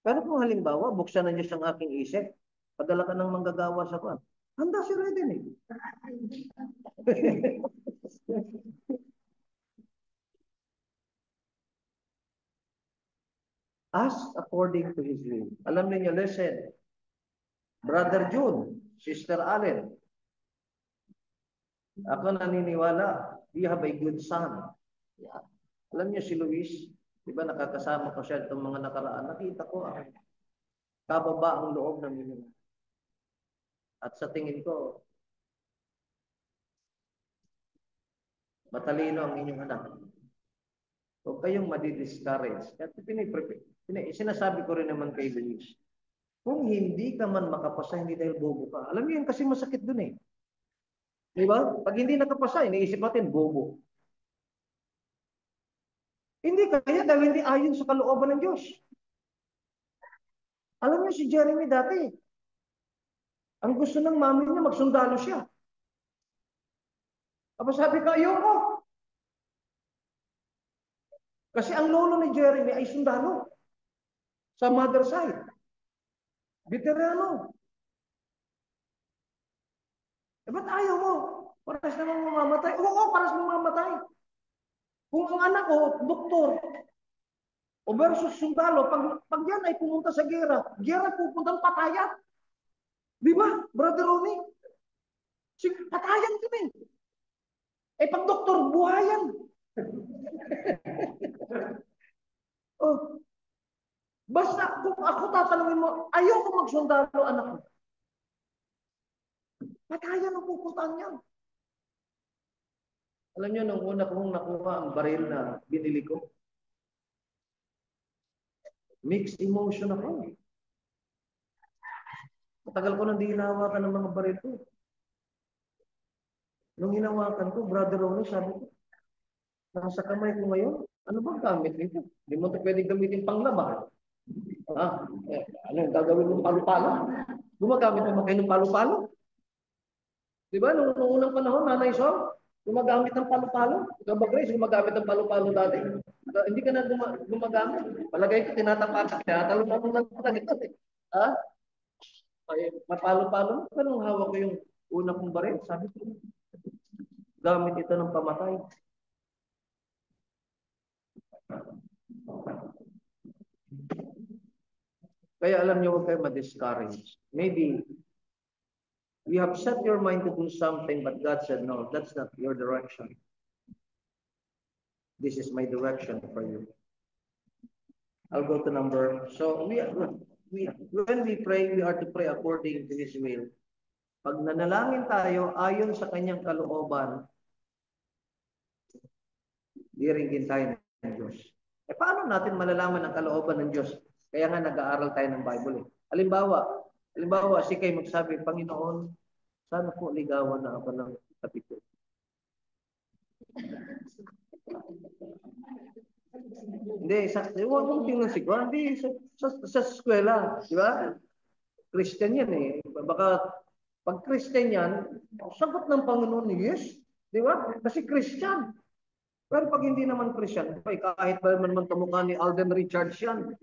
Pero kung halimbawa, buksan na Diyos ang aking isip, padala ka ng manggagawa sa kwan. Handa si Reden eh. Ask according to His will. Alam niyo, listen. Brother June, Sister Allen, ako naniniwala, you have a good son. Yeah. Alam niyo si Luis, di ba nakakasama ko siya itong mga nakaraan, nakita ko ang kababa ang loob ng inyo. At sa tingin ko, matalino ang inyong anak. Huwag kayong madi-discourage. At sinasabi ko rin naman kay Luis, kung hindi ka man makapasa, hindi dahil bobo ka. Alam niyo yun kasi masakit dun eh. Di ba? Pag hindi nakapasa, iniisip natin, bobo. Hindi kaya dahil hindi ayon sa kalooban ng Diyos. Alam niyo si Jeremy dati, ang gusto ng mami niya, magsundalo siya. Aba sabi ko, ayoko. Kasi ang lolo ni Jeremy ay sundalo sa mother side. Veterano. Ba't ayaw mo? Paras namang mamamatay. Oo, paras mamamatay. Kung ang anak ko, doktor, o versus sundalo, pag yan ay pumunta sa gera pupuntang patayan. Di ba, Brother Ronnie? Patayan kami. Eh, pag doktor, buhayan. Oh, basta kung ako tatanungin mo, ayoko magsundalo, anak ko. Patayan ang pupuntaan yan. Alam niyo, nung una kong nakuha ang baril na binili ko, mixed emotion ako. Matagal ko nang di hinawakan ng mga baril ko. Nung hinawakan ko, Brother Ronnie, sabi ko, nasa kamay ko ngayon, ano bang gamit nito? Hindi mo ito pwedeng gamitin panglaban. Ano gagawin ng palu-palo? Gumagamit naman kayo ng palu-palo? Di ba? Nung unang panahon, Nanay Sol, gumagamit ng palu-palo. Ikaw ba, Grace, gumagamit ng palu-palo dati? Hindi ka na gumagamit. Palagay ko, tinatapakan. Tinatalong mo lang talaga ito. Ha? Ay, mapalo-palo. Anong hawak ko yung una kong baril? Sabi ko, gamit ito ng pamatay. Kaya alam niyo, huwag kayo ma-discourage. Maybe you have set your mind to do something, but God said, no, that's not your direction. This is my direction for you. I'll go to number. So when we pray, we are to pray according to His will. Pag nanalangin tayo ayon sa kanyang kalooban, diringgin tayo ng Diyos. Eh paano natin malalaman ang kalooban ng Diyos? Kaya nga nag-aaral tayo ng Bible. Halimbawa, si Kay magsabi, Panginoon, sana po ligawan na ako ng kapitid. Hindi, huwag mong tingnan siguro. Hindi, sa eskwela, di ba? Christian yan eh. Baka pag Christian yan, sagot ng Panginoon, yes. Di ba? Kasi Christian. Pero pag hindi naman Christian, kahit ba naman kamukha ni Alden Richards yan.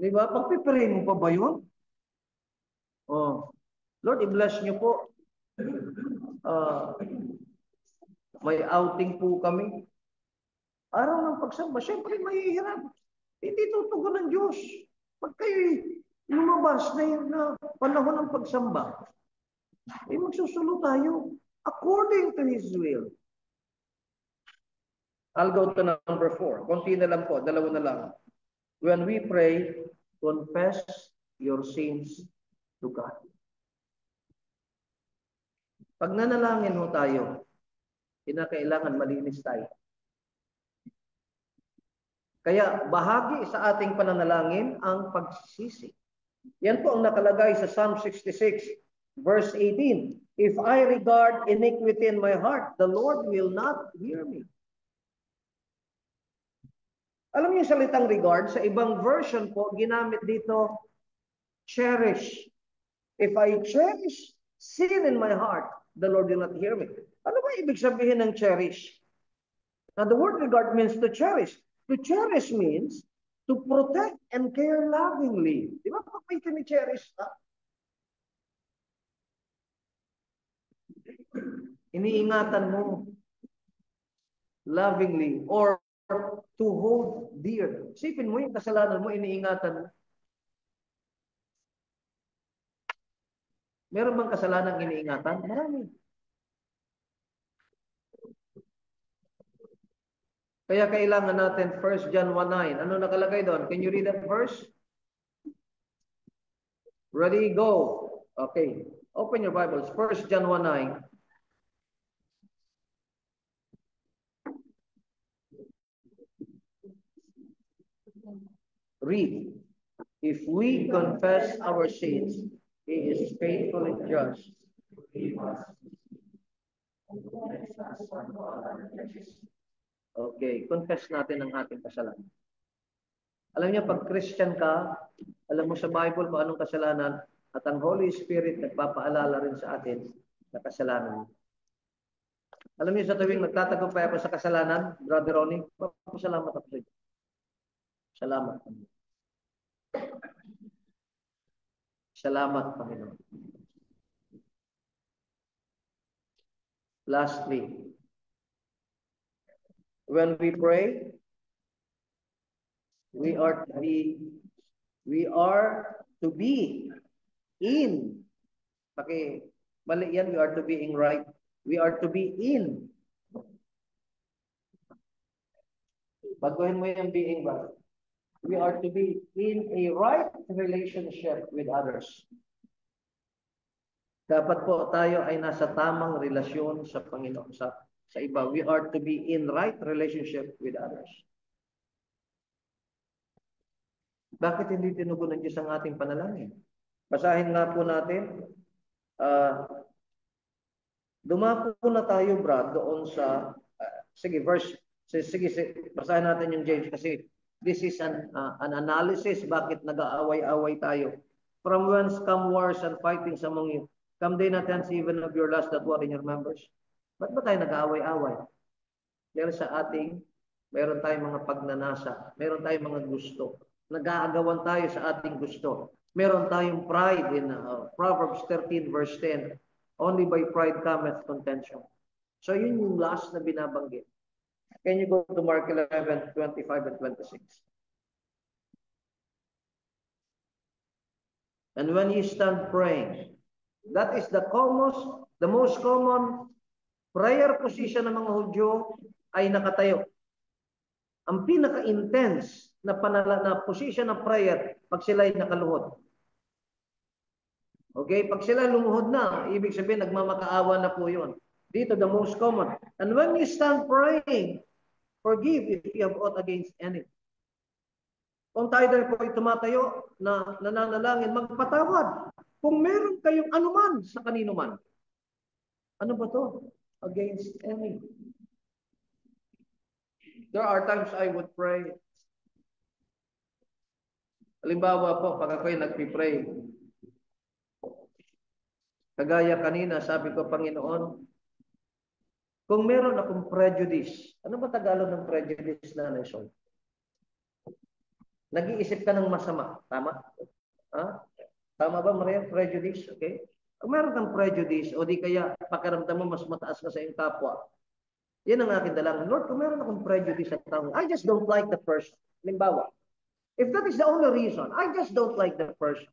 Di ba? Pagpipray mo pa ba yun? Oh. Lord, i-bless niyo po. May outing po kami. Araw ng pagsamba, syempre mahihirap. Hindi tutugon ng Diyos. Pag kayo lumabas na panahon ng pagsamba, magsusulo tayo according to His will. I'll go to number 4. Konti na lang po, dalawa na lang. When we pray, confess your sins to God. Pag nanalangin ho tayo, kinakailangan malinis tayo. Kaya bahagi sa ating pananalangin ang pagsisisi. Yan po ang nakalagay sa Psalm 66, verse 18. If I regard iniquity in my heart, the Lord will not hear me. Alam niyo yung salitang regard, sa ibang version po, ginamit dito, cherish. If I cherish sin in my heart, the Lord will not hear me. Ano ba ibig sabihin ng cherish? Now, the word regard means to cherish. To cherish means to protect and care lovingly. Di ba pag may cherish ka? Iniingatan mo lovingly or to hold dear. Sipin mo yung kasalanan mo, iniingatan mo. Meron bang kasalanan iniingatan? Marami. Kaya kailangan natin 1 John 1:9. Ano nakalagay doon? Can you read that verse? Ready, go. Okay. Open your Bibles. 1 John 1:9. Read. If we confess our sins, He is faithful and just. Okay, confess natin ang ating kasalanan. Alam niyo, pag Christian ka, alam mo sa Bible kung anong kasalanan, at ang Holy Spirit nagpapaalala rin sa atin na kasalanan. Alam niyo sa tuwing nagtatagumpay ako sa kasalanan, Brother Ronnie, salamat ako sa iyo. Salamat. Salamat, Panginoon. Lastly, when we pray, we are to be in. Okay, mali yan, we are to be in right. We are to be in. Baguhin mo yung being right. We are to be in a right relationship with others. Dapat po tayo ay nasa tamang relasyon sa Panginoon, sa iba. We are to be in right relationship with others. Bakit hindi tinugon ng Diyos ang ating panalangin? Basahin nga po natin. Dumako na tayo, Brad, doon sa, sige, basahin natin yung James kasi this is an analysis bakit nag-aaway-away tayo. From whence come wars and fightings among you? Come they not hence even of your lust that war in your members? Ba't ba tayo nag-aaway-away? Dahil sa ating, meron tayong mga pagnanasa, meron tayong mga gusto. Nag-aagawan tayo sa ating gusto. Meron tayong pride in Proverbs 13 verse 10. Only by pride cometh contention. So yun yung last na binabanggit. Can you go to Mark 11, 25 and 26? And when you stand praying, that is the most common prayer position ng mga Hudyo ay nakatayo. Ang pinaka-intense na position ng prayer pag sila ay nakaluhod. Okay? Pag sila lumuhod na, ibig sabihin nagmamakaawa na po yun. Dito, the most common. And when you stand praying, forgive if you have ought against any. Kung tayo dahil po ay tumatayo na nananalangin, magpatawad. Kung meron kayong anuman sa kanino man. Ano ba to? Against any. There are times I would pray. Halimbawa po, pag ako'y nagpipray, kagaya kanina, sabi ko, Panginoon, kung meron akong prejudice, ano ba Tagalog ng prejudice na Nelson? Nag-iisip ka ng masama. Tama? Ha? Tama ba, Maria? Prejudice, okay? Kung meron kang prejudice, o di kaya pakiramdam mo mas mataas ka sa iyong kapwa, yan ang aking dalang. Lord, kung meron akong prejudice sa tao, I just don't like the person. Halimbawa, if that is the only reason, I just don't like the person.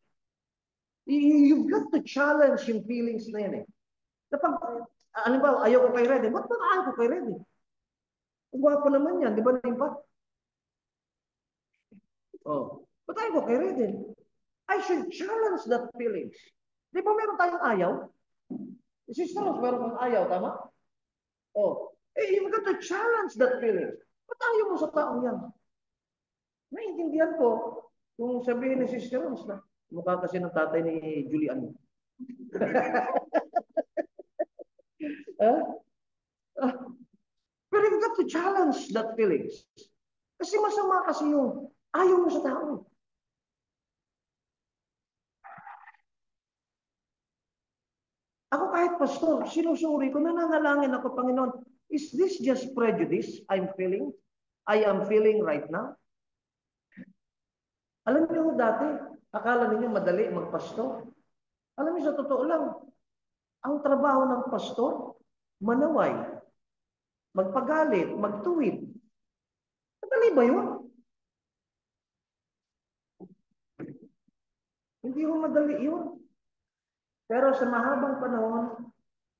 You've got to challenge yung feelings na yan eh. Kapag, halimbawa, ayaw ko kay Reddy, ba't ba ayaw ko kay Reddy? Ang gwapo naman yan, di ba na ba? Oh, ba't ayaw ko kay Reddy? I should challenge that feelings. Di ba meron tayong ayaw? Sisters, meron kang ayaw, tama? Oh, you've got to challenge that feelings. Ba't ayaw mo sa taong yan? Naiintindihan ko kung sabihin ni Sister Rose na mukha kasi ng tatay ni Julian. Pero you've got to challenge that feelings. Kasi masama kasi yung ayaw mo sa tao. Ako kahit pastor, sinusuri ko, nananalangin ako, Panginoon, is this just prejudice I am feeling right now? Alam niyo dati, akala ninyo madali magpastor. Alam niyo sa totoo lang, ang trabaho ng pastor, manaway, magpagalit, magtuwid. Madali ba yun? Hindi mo madali yun. Pero sa mahabang panahon,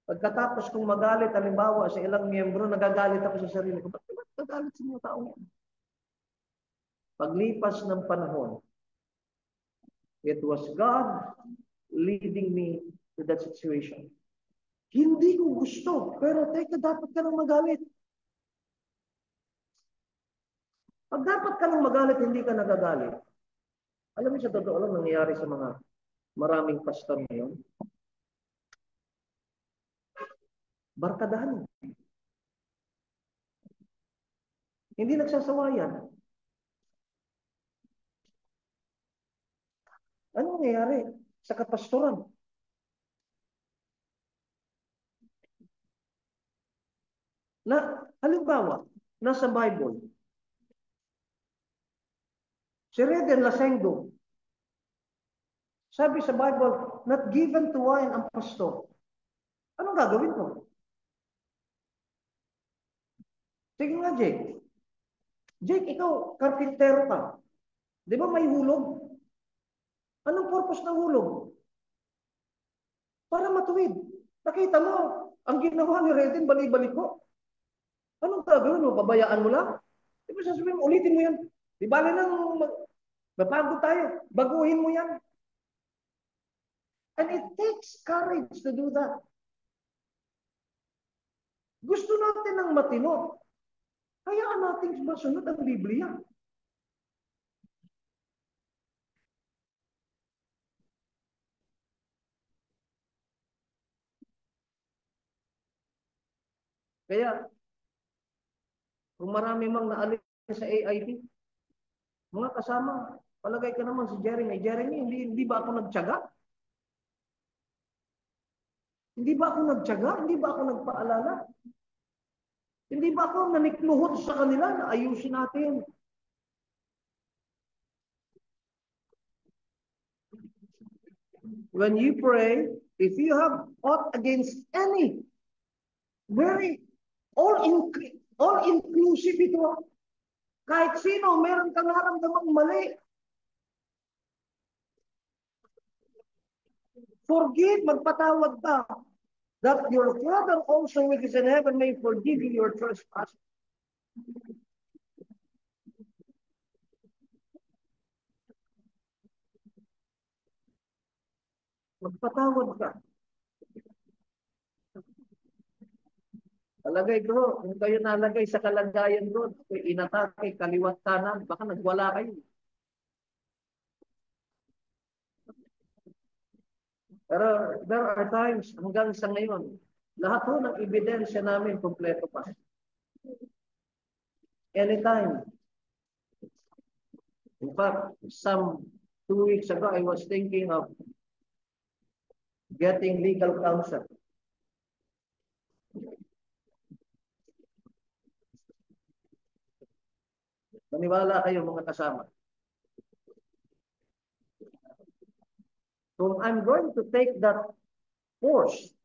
pagkatapos kong magalit, halimbawa sa ilang miyembro, nagagalit ako sa sarili ko. Ba't nagagalit sa mga tao yan? Paglipas ng panahon, it was God leading me to that situation. Hindi ko gusto, pero teka, dapat ka nang magalit. Pag dapat ka nang magalit, hindi ka nagagalit. Alam mo sa totoo lang nangyayari sa mga maraming pastor ngayon? Barkadahan. Hindi nagsasawayan. Ano nangyayari sa kapastoran? 'Di Na, halimbawa, nasa Bible, si Reden Lasengdo, sabi sa Bible, not given to wine ang pastor. Anong gagawin ko? Sige nga, Jake. Jake, ikaw, karpintero ka. Di ba may hulog? Anong purpose ng hulog? Para matuwid. Nakita mo, ang ginawa ni Reden, balik-balik ko. Anong gagawin mo? Babayaan mo lang? Di ba sasabihin, ulitin mo yan. Di bali nang mapagod tayo. Baguhin mo yan. And it takes courage to do that. Gusto natin ng matino. Hayaan natin masunod ang Biblia. Kaya, kung marami mang naalis sa AIT, mga kasama, palagay ka naman si Jeremy. Jeremy, hindi ba ako nagtiyaga? Hindi ba ako nagtiyaga? Hindi ba ako nagpaalala? Hindi ba ako nanikluhod sa kanila na ayusin natin? When you pray, if you have ought against any, very all-inclusive ito. Kahit sino, meron kang naramdamang mali. Forgive, magpatawad ka. That your Father also which is in heaven may forgive you your trespass. Magpatawad ka. Talagay ko, kung kayo nalagay sa kalagayan doon, inatake, kaliwat kanan, baka nagwala kayo. Pero there are times, hanggang sa ngayon, lahat po ng ebidensya namin kompleto pa. Anytime. In fact, some 2 weeks ago, I was thinking of getting legal counsel. Maniwala kayo mga kasama. Kung I'm going to take that course,